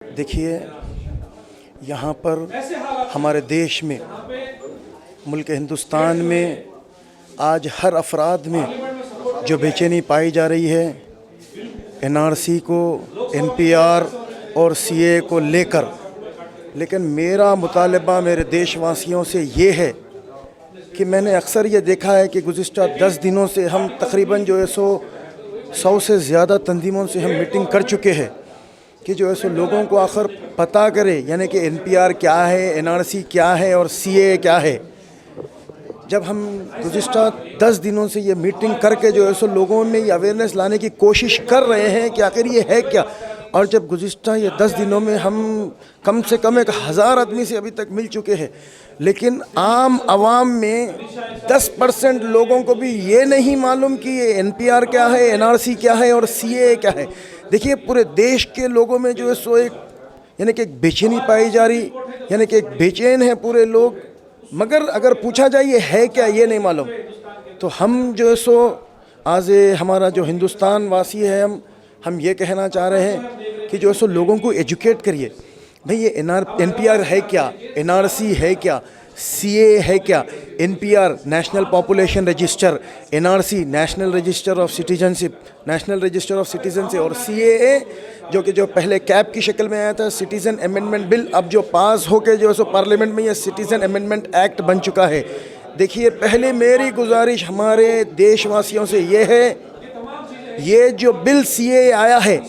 देखिए, यहाँ पर हमारे देश में, मुल्क हिंदुस्तान में आज हर अफराद में जो बेचैनी पाई जा रही है एनआरसी को, एनपीआर और सीए को लेकर, लेकिन मेरा मुतालबा मेरे देशवासियों से ये है कि मैंने अक्सर ये देखा है कि गुज़िश्ता 10 दिनों से हम तकरीबन जो है 100 से ज़्यादा तंजीमों से हम मीटिंग कर चुके हैं कि जो है सो लोगों को आखिर पता करे, यानी कि एनपीआर क्या है, एनआरसी क्या है और सीए क्या है। जब हम गुज़िश्ता 10 दिनों से ये मीटिंग करके जो है सो लोगों में ये अवेयरनेस लाने की कोशिश कर रहे हैं कि आखिर ये है क्या, और जब गुज़िश्ता ये 10 दिनों में हम कम से कम 1000 आदमी से अभी तक मिल चुके हैं, लेकिन आम आवाम में 10% लोगों को भी ये नहीं मालूम कि ये एनपीआर क्या है, एनआरसी क्या है और सीए क्या है। देखिए, पूरे देश के लोगों में जो है सो यानी कि एक बेचैनी पाई जा रही, यानी कि एक बेचैन है पूरे लोग, मगर अगर पूछा जाए ये है क्या, ये नहीं मालूम। तो हम जो है सो आज हमारा जो हिंदुस्तान वासी है, हम ये कहना चाह रहे हैं कि जो है सो लोगों को एजुकेट करिए। भाई ये एनपीआर है क्या, एनआरसी है क्या, सीए है क्या। NPR national population register, NRC national register of citizenship, national register of citizen से, और सीए जो पहले कैब की शक्ल में आया था, सिटीज़न अमेंडमेंट बिल, अब जो पास होके जो है सो पार्लियामेंट में ये सिटीज़न अमेंडमेंट एक्ट बन चुका है। देखिए, पहले मेरी गुजारिश हमारे देशवासियों से ये है, ये जो बिल सीए आया है,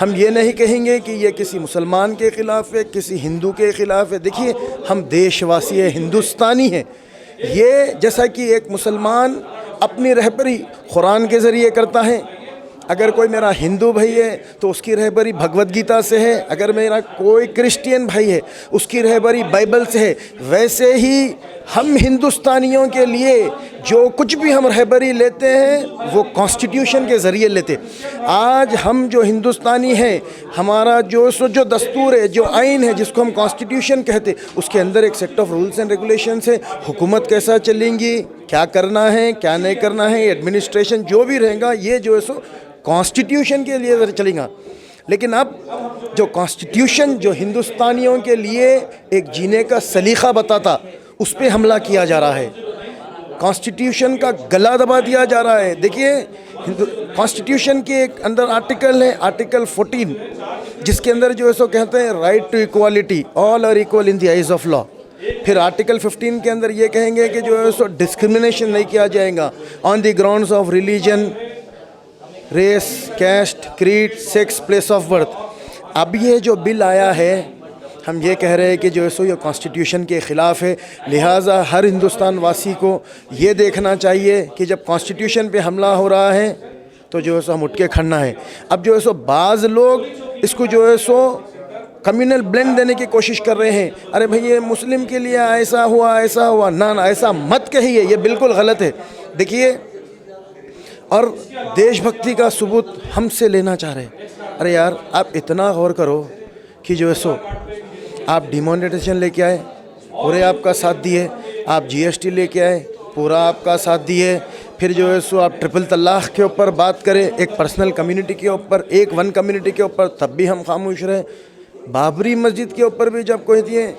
हम ये नहीं कहेंगे कि ये किसी मुसलमान के ख़िलाफ़ है, किसी हिंदू के ख़िलाफ़ है। देखिए, हम देशवासी हैं, हिंदुस्तानी हैं। ये जैसा कि एक मुसलमान अपनी रहबरी कुरान के ज़रिए करता है, अगर कोई मेरा हिंदू भाई है तो उसकी रहबरी भगवद गीता से है, अगर मेरा कोई क्रिश्चियन भाई है उसकी रहबरी बाइबल से है, वैसे ही हम हिंदुस्तानियों के लिए जो कुछ भी हम रहबरी लेते हैं वो कॉन्स्टिट्यूशन के ज़रिए लेते। आज हम जो हिंदुस्तानी हैं, हमारा जो दस्तूर है, जो आइन है, जिसको हम कॉन्स्टिट्यूशन कहते, उसके अंदर एक set of rules and regulations है। हुकूमत कैसा चलेंगी, क्या करना है, क्या नहीं करना है, एडमिनिस्ट्रेशन जो भी रहेगा, ये जो है सो कॉन्स्टिट्यूशन के लिए चलेगा। लेकिन अब जो कॉन्स्टिट्यूशन जो हिंदुस्तानियों के लिए एक जीने का सलीक़ा बताता, उस पर हमला किया जा रहा है, कॉन्स्टिट्यूशन का गला दबा दिया जा रहा है। देखिए, कॉन्स्टिट्यूशन के एक अंदर आर्टिकल है, आर्टिकल 14, जिसके अंदर जो है सो कहते हैं right to equality, all are equal in the eyes of law. फिर आर्टिकल 15 के अंदर ये कहेंगे कि जो है सो डिस्क्रिमिनेशन नहीं किया जाएगा on the grounds of religion, race, caste, creed, sex, place of birth. अब ये जो बिल आया है, हम ये कह रहे हैं कि जो है सो ये कॉन्स्टिट्यूशन के ख़िलाफ़ है। लिहाजा हर हिंदुस्तान वासी को ये देखना चाहिए कि जब कॉन्स्टिट्यूशन पे हमला हो रहा है तो जो है सो हम उठ के खड़ना है। अब जो है सो बाज़ लोग इसको जो है सो कम्युनल ब्लेंड देने की कोशिश कर रहे हैं। अरे भाई, ये मुस्लिम के लिए ऐसा हुआ, ऐसा हुआ, ना ऐसा मत कहिए, ये बिल्कुल गलत है। देखिए, और देशभक्ति का सबूत हमसे लेना चाह रहे हैं। अरे यार, आप इतना गौर करो कि जो है सो आप डिमोनेटाइजेशन लेके आए, पूरे आपका साथ दिए, आप जीएसटी लेके आए, पूरा आपका साथ दिए, फिर जो है सो आप ट्रिपल तलाक़ के ऊपर बात करें, एक पर्सनल कम्युनिटी के ऊपर, एक वन कम्युनिटी के ऊपर, तब भी हम खामोश रहे। बाबरी मस्जिद के ऊपर भी जब कोई दिए,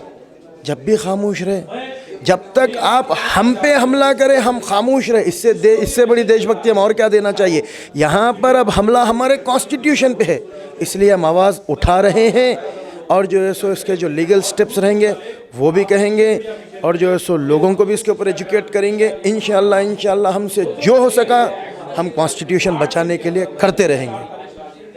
जब भी खामोश रहे। जब तक आप हम पे हमला करें, हम खामोश रहे। इससे बड़ी देशभक्ति हम और क्या देना चाहिए। यहाँ पर अब हमला हमारे कॉन्स्टिट्यूशन पे है, इसलिए हम आवाज़ उठा रहे हैं, और जो है सो इसके जो लीगल स्टेप्स रहेंगे वो भी कहेंगे, और जो है सो लोगों को भी इसके ऊपर एजुकेट करेंगे। इंशाअल्लाह हमसे जो हो सका हम कॉन्स्टिट्यूशन बचाने के लिए करते रहेंगे।